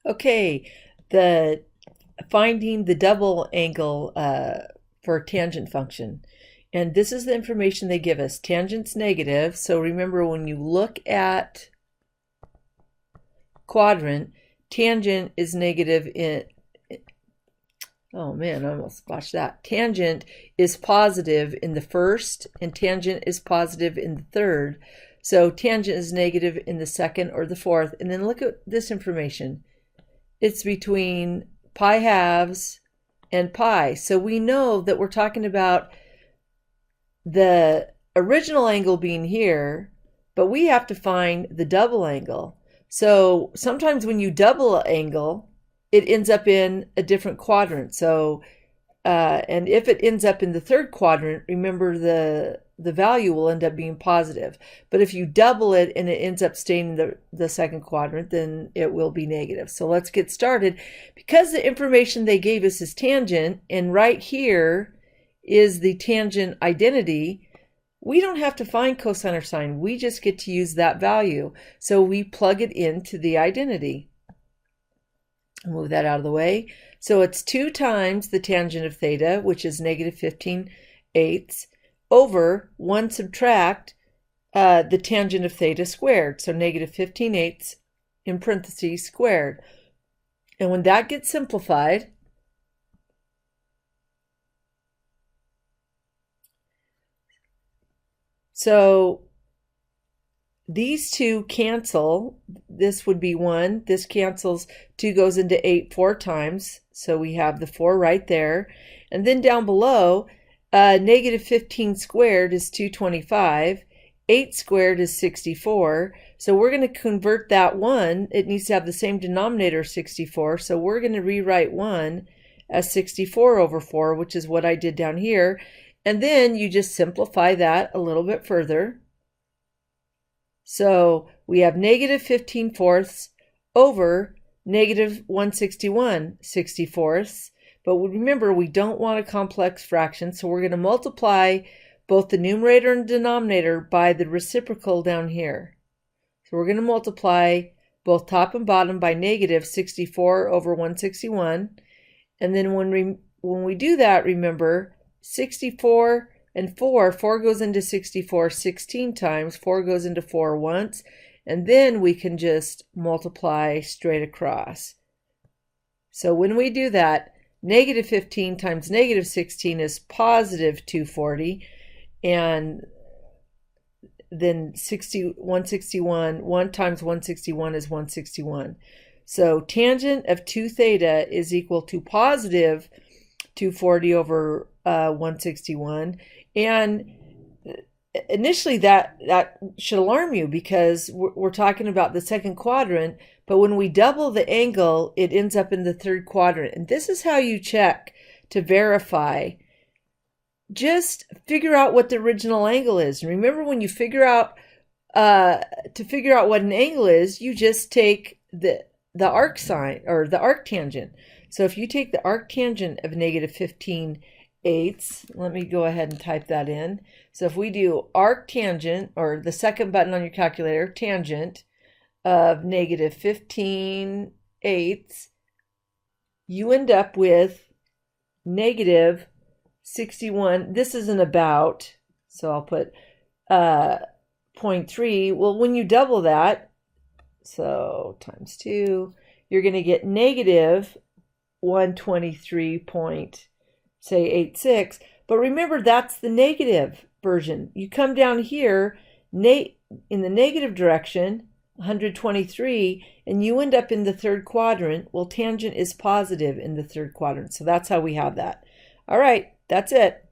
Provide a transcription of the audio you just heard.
Okay, the finding the double angle for a tangent function. And this is the information they give us. Tangent's negative, so remember when you look at quadrant, tangent is negative in, oh man, I almost botched that. Tangent is positive in the first, and tangent is positive in the third. So tangent is negative in the second or the fourth. And then look at this information. It's between pi halves and pi. So we know that we're talking about the original angle being here, but we have to find the double angle. So sometimes when you double an angle, it ends up in a different quadrant. So, and if it ends up in the third quadrant, remember the value will end up being positive. But if you double it and it ends up staying in the second quadrant, then it will be negative. So let's get started. Because the information they gave us is tangent, and right here is the tangent identity, we don't have to find cosine or sine. We just get to use that value. So we plug it into the identity. Move that out of the way. So it's 2 times the tangent of theta, which is negative 15/8, over 1 subtract the tangent of theta squared. So negative 15/8 in parentheses squared. And when that gets simplified, so these two cancel. This would be 1. This cancels. 2 goes into 8 4 times. So we have the 4 right there. And then down below, negative 15 squared is 225. 8 squared is 64. So we're going to convert that 1. It needs to have the same denominator, 64. So we're going to rewrite 1 as 64 over 4, which is what I did down here. And then you just simplify that a little bit further. So we have negative 15/4 over negative 161 64ths. But remember, we don't want a complex fraction, so we're going to multiply both the numerator and denominator by the reciprocal down here. So we're going to multiply both top and bottom by negative 64 over 161. And then when we do that, remember, 64 and 4 goes into 64 16 times, 4 goes into 4 once, and then we can just multiply straight across. So when we do that, negative 15 times negative 16 is positive 240, and then 161, 1 times 161 is 161. So tangent of 2 theta is equal to positive 240 over 161. And initially that should alarm you, because we're talking about the second quadrant, but when we double the angle, it ends up in the third quadrant. And this is how you check to verify. Just figure out what the original angle is. And remember, when you figure out what an angle is, you just take the arcsine, or the arctangent. So if you take the arctangent of negative 15/8, let me go ahead and type that in. So if we do arctangent, or the second button on your calculator, tangent of negative 15/8, you end up with negative 61. This is an about, so I'll put 0.3. Well, when you double that, so times 2, you're going to get negative 123.86. But remember, that's the negative version. You come down here in the negative direction, 123, and you end up in the third quadrant. Well, tangent is positive in the third quadrant. So that's how we have that. All right, that's it.